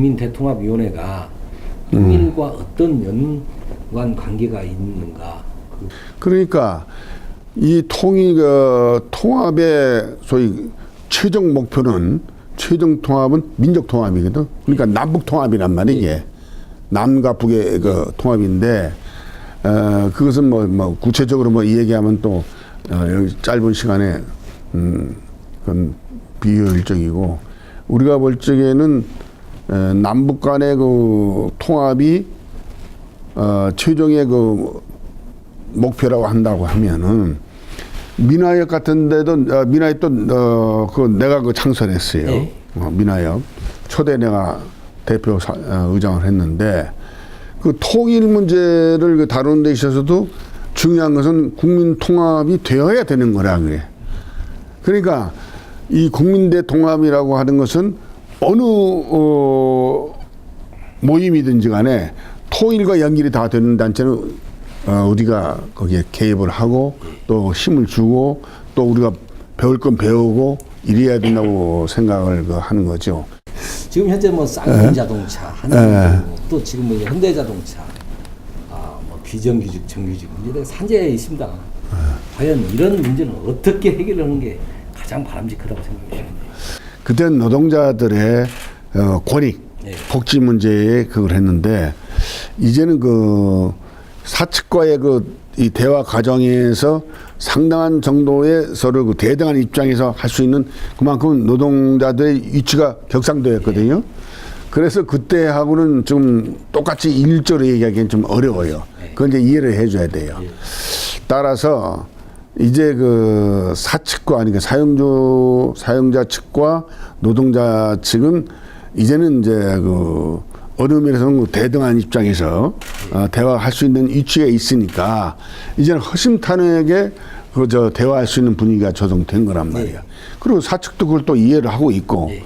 국민대통합위원회가 통일과 어떤 연관 관계가 있는가? 그러니까 이 통합의 소위 최종 목표는 최종 통합은 민족 통합이거든. 그러니까 남북 통합이란 말이지. 남과 북의 그 통합인데 그것은 뭐 구체적으로 뭐 얘기하면 또 여기 짧은 시간에 그건 비효율적이고 우리가 볼 적에는 남북 간의 그 통합이 최종의 그 목표라고 한다고 하면은 민화역 같은 데도 민화역 또 내가 그 창설했어요. 네. 민화역 초대 내가 대표 의장을 했는데 그 통일 문제를 그 다루는 데 있어서도 중요한 것은 국민 통합이 되어야 되는 거라 그래. 그러니까 이 국민대 통합이라고 하는 것은 어느 모임이든지 간에 통일과 연결이 다 되는 단체는 우리가 거기에 개입을 하고 또 힘을 주고 또 우리가 배울 건 배우고 이래야 된다고 생각을 하는 거죠. 지금 현재 뭐 쌍용자동차, 한국자동차, 또 지금 뭐 현대자동차, 뭐 비정규직, 정규직 문제가 산재해 있습니다. 과연 이런 문제는 어떻게 해결하는 게 가장 바람직하다고 생각하시는지? 그때는 노동자들의 권익, 네. 복지 문제에 그걸 했는데 이제는 그 사측과의 이 대화 과정에서 상당한 정도의 서로 그 대등한 입장에서 할 수 있는 그만큼 노동자들의 위치가 격상되었거든요. 그래서 그때하고는 좀 똑같이 일조로 얘기하기는 좀 어려워요. 그건 이제 이해를 해줘야 돼요. 따라서 이제 그 사측과 아니 사용자 측과 노동자 측은 이제는 이제 그 어느 면에서는 대등한 입장에서 대화할 수 있는 위치에 있으니까 이제는 허심탄회하게 대화할 수 있는 분위기가 조성된 거란 말이에요. 네. 그리고 사측도 그걸 또 이해를 하고 있고 네.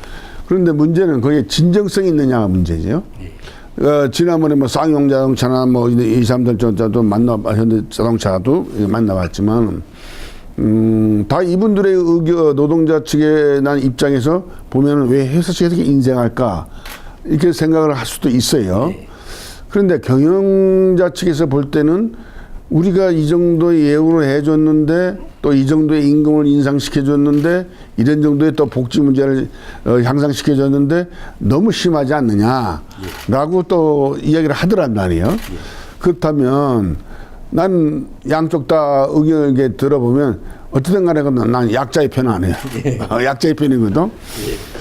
그런데 문제는 거기에 진정성이 있느냐가 문제죠. 네. 지난번에 뭐 쌍용자동차나 뭐 이 사람들 저도 현대자동차도 만나봤지만 다 이분들의 의견 노동자 측에 난 입장에서 보면은 왜 회사 측에서 이렇게 인정할까 이렇게 생각을 할 수도 있어요. 네. 그런데 경영자 측에서 볼 때는 우리가 이 정도의 예우를 해줬는데 또 이 정도의 임금을 인상시켜줬는데 이런 정도의 또 복지 문제를 향상시켜줬는데 너무 심하지 않느냐라고 또 이야기를 하더란 말이에요. 그렇다면 난 양쪽 다 의견을 이렇게 들어보면 어쨌든 간에 난 약자의 편은 안 해요. 약자의 편이거든.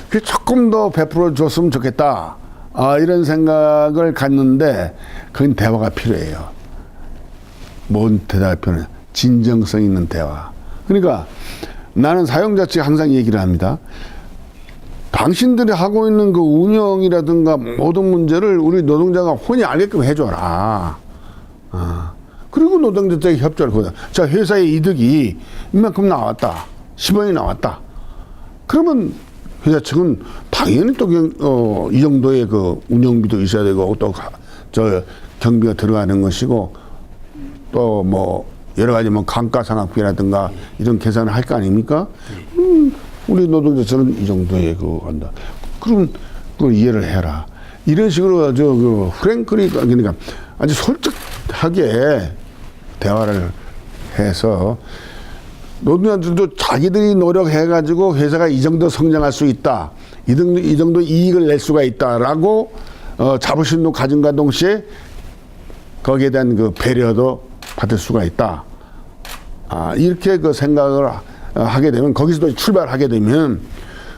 그 조금 더 베풀어 줬으면 좋겠다. 이런 생각을 갖는데 그건 대화가 필요해요. 뭔 대화가 필요해? 진정성 있는 대화. 그러니까 나는 사용자 측에 항상 얘기를 합니다. 당신들이 하고 있는 그 운영이라든가 모든 문제를 우리 노동자가 혼이 알게끔 해줘라. 그리고 노동자 측에 협조를 거다. 자, 회사의 이득이 이만큼 나왔다. 10원이 나왔다. 그러면 회사 측은 당연히 또 이 정도의 그 운영비도 있어야 되고 또 경비가 들어가는 것이고 또 뭐 여러 가지 뭐 감가상각비라든가 이런 계산을 할 거 아닙니까? 우리 노동자들은 이 정도의 그거 한다. 그럼 그걸 이해를 해라. 이런 식으로 프랭클이 그러니까 아주 솔직하게 대화를 해서 노동자들도 자기들이 노력해가지고 회사가 이 정도 성장할 수 있다. 이 정도 이익을 낼 수가 있다라고 자부심도 가진과 동시에 거기에 대한 그 배려도 받을 수가 있다. 이렇게 그 생각을 하게 되면 거기서도 출발하게 되면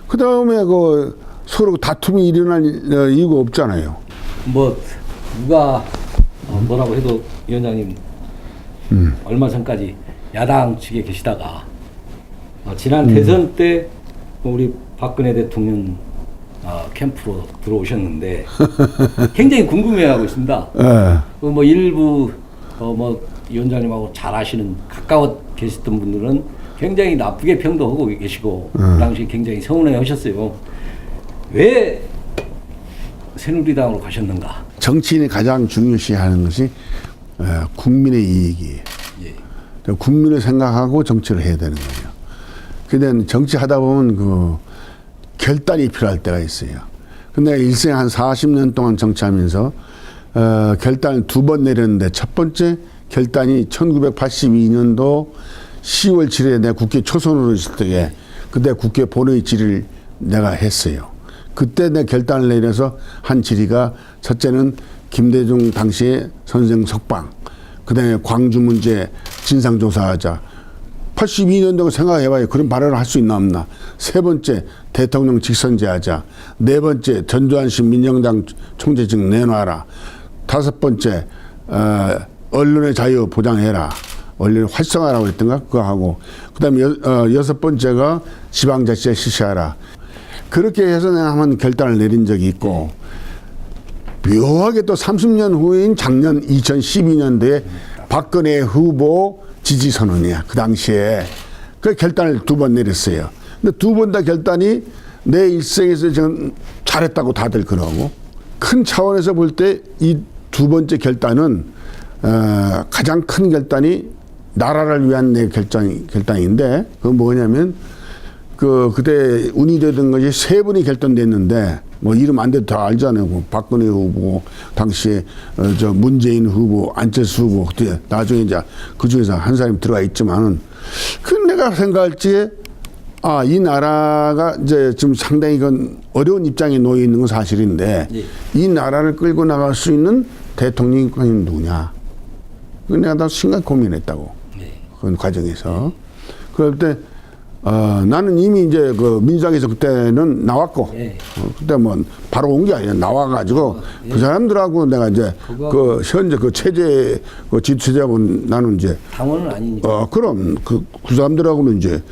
그 다음에 그 서로 다툼이 일어날 이유가 없잖아요. 뭐 누가 뭐라고 해도 위원장님 얼마 전까지 야당 측에 계시다가 지난 대선 때 우리 박근혜 대통령 캠프로 들어오셨는데 굉장히 궁금해하고 있습니다. 뭐 일부 뭐 위원장님하고 잘 아시는 가까워 계셨던 분들은 굉장히 나쁘게 평도하고 계시고 그 당시 굉장히 서운해하셨어요. 왜 새누리당으로 가셨는가? 정치인이 가장 중요시하는 것이 국민의 이익이에요. 예. 국민을 생각하고 정치를 해야 되는 거예요. 근데 정치하다 보면 그 결단이 필요할 때가 있어요. 근데 일생에 한 40년 동안 정치하면서 결단을 2번 내렸는데 첫 번째 결단이 1982년도 10월 7일에 내가 국회 초선으로 있을 때에 그때 국회 본회의 질의를 내가 했어요. 그때 내 결단을 내려서 한 질의가 첫째는 김대중 당시에 선생 석방, 그다음에 광주 문제 진상조사하자. 82년도고 생각해봐요. 그런 발언을 할 수 있나 없나. 세 번째 대통령 직선제하자. 네 번째 전두환식 민정당 총재직 내놔라. 다섯 번째 언론의 자유 보장해라. 언론 활성화라고 했던가 그거 하고 그다음에 여섯 번째가 지방자치제 실시하라. 그렇게 해서 내가 한번 결단을 내린 적이 있고 묘하게 또 30년 후인 작년 2012년도에 박근혜 후보 지지선언이야. 그 당시에 그 결단을 2번 내렸어요. 근데 2번 다 결단이 내 일생에서 지금 잘했다고 다들 그러고 큰 차원에서 볼 때 이 2번째 결단은 가장 큰 결단이 나라를 위한 내 결단인데 그건 뭐냐면 그때 운이 되던 것이 3분이 결단됐는데 뭐 이름 안 돼도 다 알잖아요. 뭐 박근혜 후보, 당시에 저 문재인 후보, 안철수 후보 그때 나중에 이제 그 중에서 한 사람이 들어가 있지만은 그 내가 생각할 적에 이 나라가 이제 지금 상당히 이건 어려운 입장에 놓여 있는 건 사실인데 예. 이 나라를 끌고 나갈 수 있는 대통령이 누구냐? 그 내가 다 심각히 고민했다고. 네. 그 과정에서. 그럴 때 나는 이미 이제 그 민주당에서 그때는 나왔고 예. 그때 뭐 바로 온 게 아니라 나와가지고 그 사람들하고 내가 이제 그 현재 그 체제 그 지도체제하고 나는 이제 당원은 아니니까. 그럼 그 사람들하고는 이제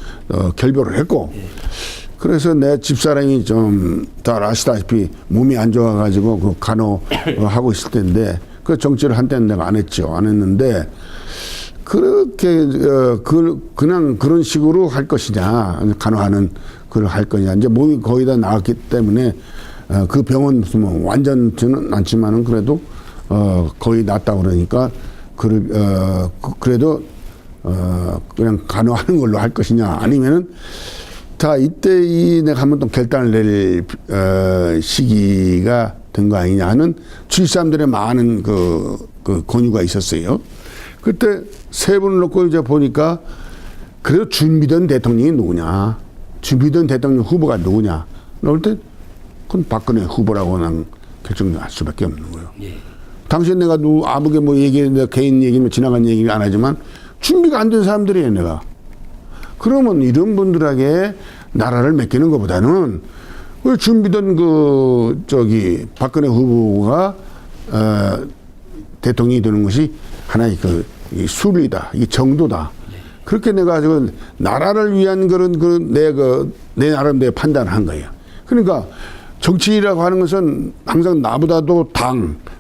결별을 했고 그래서 내 집사람이 좀 다 아시다시피 몸이 안 좋아가지고 그 간호하고 있을 텐데 그 정치를 한때는 내가 안 했죠. 안 했는데 그렇게 그냥 그런 식으로 할 것이냐 간호하는 그걸 할 거냐 이제 몸이 거의 다 나았기 때문에 그 병원 무슨 뭐 완전치는 않지만은 그래도 거의 낫다 그러니까 그래도 그냥 간호하는 걸로 할 것이냐 아니면은 자 이때 내가 한번 또 결단을 낼 시기가 된 거 아니냐 하는 주위 사람들의 많은 그 권유가 있었어요. 그때 3분을 놓고 이제 보니까 그래도 준비된 대통령이 누구냐, 준비된 대통령 후보가 누구냐, 그럴 때 그건 박근혜 후보라고 난 결정할 수밖에 없는 거예요. 예. 당시 내가 아무게 뭐 내가 개인 얘기면 지나간 얘기 안 하지만 준비가 안 된 사람들이에요, 내가. 그러면 이런 분들에게 나라를 맡기는 것보다는 그 준비된 박근혜 후보가 대통령이 되는 것이 하나의 이 수리다, 이 정도다. 그렇게 내가 지금 나라를 위한 내 나름대로 판단을 한 거예요. 그러니까 정치라고 하는 것은 항상 나보다도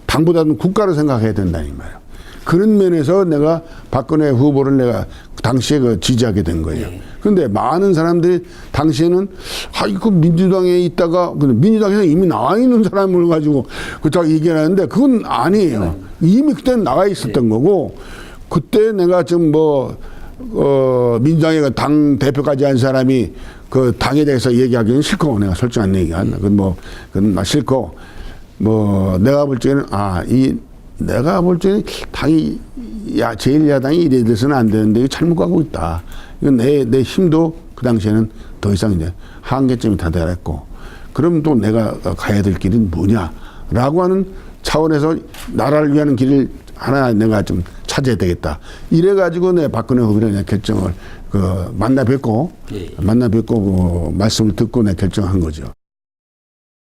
당보다는 국가를 생각해야 된다는 말이에요. 그런 면에서 내가 박근혜 후보를 내가 당시에 지지하게 된 거예요. 그런데 많은 사람들이 당시에는 이거 민주당에 있다가 민주당에서 이미 나와 있는 사람을 가지고 그렇다고 얘기를 하는데 그건 아니에요. 이미 그때는 나와 있었던 거고 그때 내가 지금 민주당의 당 대표까지 한 사람이 그 당에 대해서 얘기하기는 싫고 내가 솔직한 얘기 안 나. 그건 싫고 내가 볼 적에는 내가 볼 적에는 당이 제1야당이 이래 돼서는 안 되는데 이거 잘못 가고 있다. 이건 내 힘도 그 당시에는 더 이상 이제 한계점이 다다랐고 그럼 또 내가 가야 될 길은 뭐냐라고 하는 차원에서 나라를 위한 길을 하나 내가 좀 찾아야 되겠다. 이래가지고 내 박근혜 후보를 결정을 만나 뵙고 말씀을 듣고 내 결정한 거죠.